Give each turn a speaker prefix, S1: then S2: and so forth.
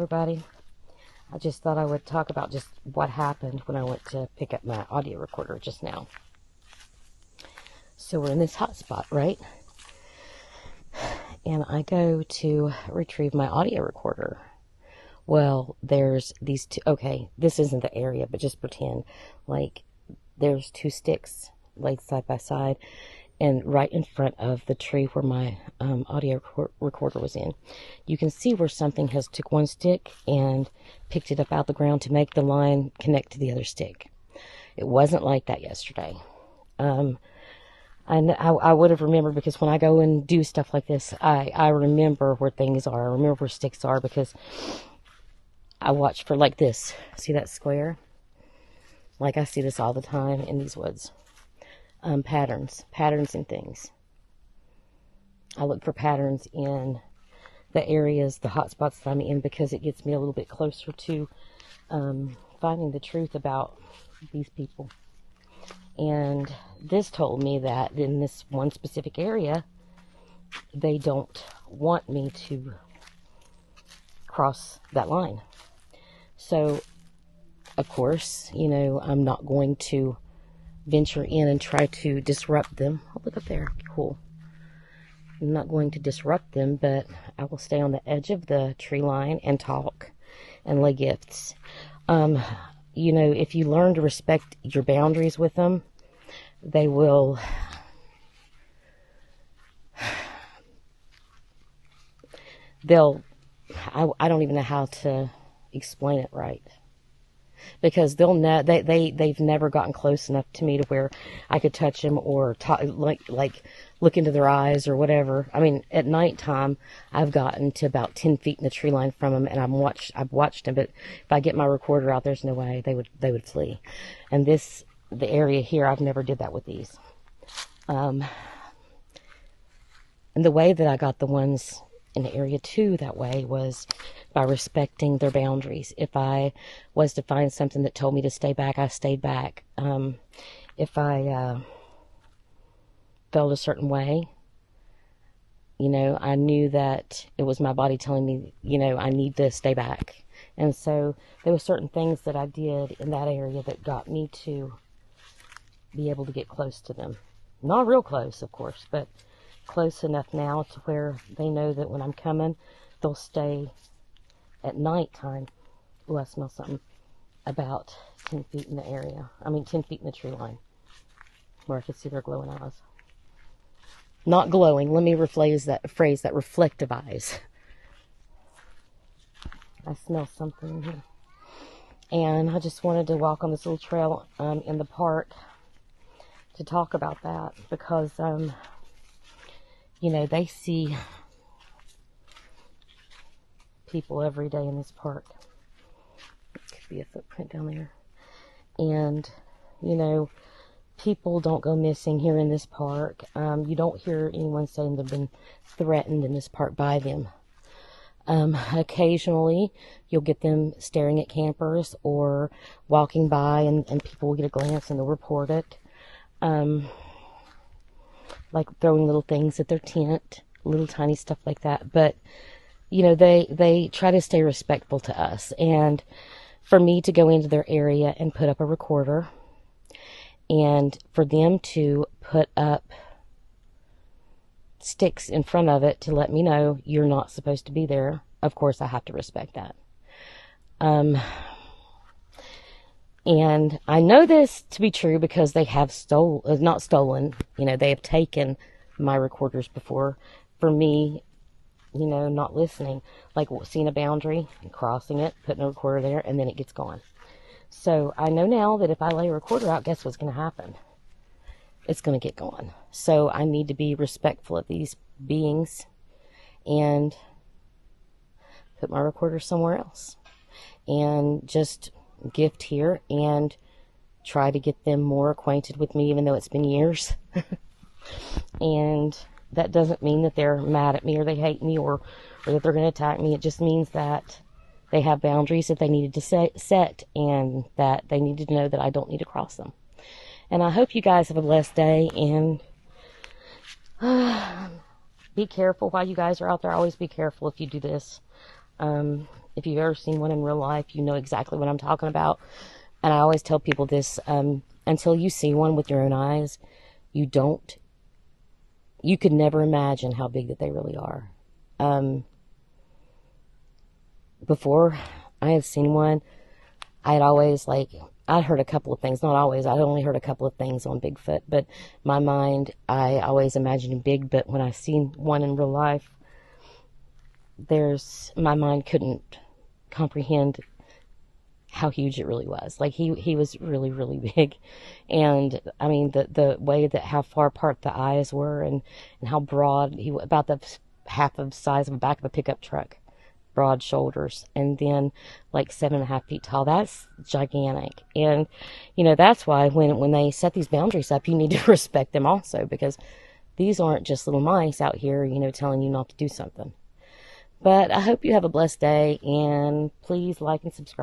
S1: Everybody, I just thought I would talk about just what happened when I went to pick up my audio recorder just now. So we're in this hotspot, right? And I go to retrieve my audio recorder. Well, there's these two, okay, this isn't the area, but just pretend like there's two sticks laid side by side and right in front of the tree where my audio recorder was in. You can see where something has took one stick and picked it up out of the ground to make the line connect to the other stick. It wasn't like that yesterday. I would have remembered, because when I go and do stuff like this, I remember where things are. I remember where sticks are, because I watch for like this. See that square? Like I see this all the time in these woods. Patterns in things. I look for patterns in the areas, the hot spots that I'm in, because it gets me a little bit closer to finding the truth about these people. And this told me that in this one specific area, they don't want me to cross that line. So, of course, you know, I'm not going to venture in and try to disrupt them. Oh, look up there. Cool. I'm not going to disrupt them, but I will stay on the edge of the tree line and talk and lay gifts. You know, if you learn to respect your boundaries with them, they will I don't even know how to explain it right. Because they've never gotten close enough to me to where I could touch them or talk, like look into their eyes or whatever. I mean, at nighttime, I've gotten to about 10 feet in the tree line from them, and I've watched them. But if I get my recorder out, there's no way they would flee. And the area here, I've never did that with these. And the way that I got the ones in area 2 that way was by respecting their boundaries. If I was to find something that told me to stay back, I stayed back. If I felt a certain way, you know, I knew that it was my body telling me, you know, I need to stay back. And so there were certain things that I did in that area that got me to be able to get close to them. Not real close, of course, but close enough now to where they know that when I'm coming, they'll stay at nighttime. Oh, I smell something. About 10 feet in the area. 10 feet in the tree line, where I could see their glowing eyes. Not glowing. Let me rephrase that reflective eyes. I smell something here. And I just wanted to walk on this little trail in the park to talk about that, because you know, they see people every day in this park. It could be a footprint down there. And, you know, people don't go missing here in this park. You don't hear anyone saying they've been threatened in this park by them. Occasionally, you'll get them staring at campers or walking by, and people will get a glance and they'll report it. Like throwing little things at their tent, little tiny stuff like that. But, you know, they try to stay respectful to us. And for me to go into their area and put up a recorder, and for them to put up sticks in front of it to let me know you're not supposed to be there, of course I have to respect that. And I know this to be true because they have not stolen, you know, they have taken my recorders before for me, you know, not listening. Like seeing a boundary and crossing it, putting a recorder there, and then it gets gone. So I know now that if I lay a recorder out, guess what's going to happen? It's going to get gone. So I need to be respectful of these beings and put my recorder somewhere else. And just gift here and try to get them more acquainted with me, even though it's been years. And that doesn't mean that they're mad at me or they hate me or that they're going to attack me. It just means that they have boundaries that they needed to set, and that they needed to know that I don't need to cross them. And I hope you guys have a blessed day, and be careful while you guys are out there. Always be careful if you do this. If you've ever seen one in real life, you know exactly what I'm talking about. And I always tell people this, until you see one with your own eyes, you could never imagine how big that they really are. Before I had seen one, I'd heard a couple of things, not always, I'd only heard a couple of things on Bigfoot, but my mind, I always imagined him big, but when I seen one in real life, my mind couldn't comprehend how huge it really was. Like, he was really, really big. And I mean, the way that how far apart the eyes were, and how broad about the half of the size of the back of a pickup truck, broad shoulders, and then like 7.5 feet tall. That's gigantic. And that's why when they set these boundaries up, you need to respect them also, because these aren't just little mice out here telling you not to do something. But I hope you have a blessed day, and please like and subscribe.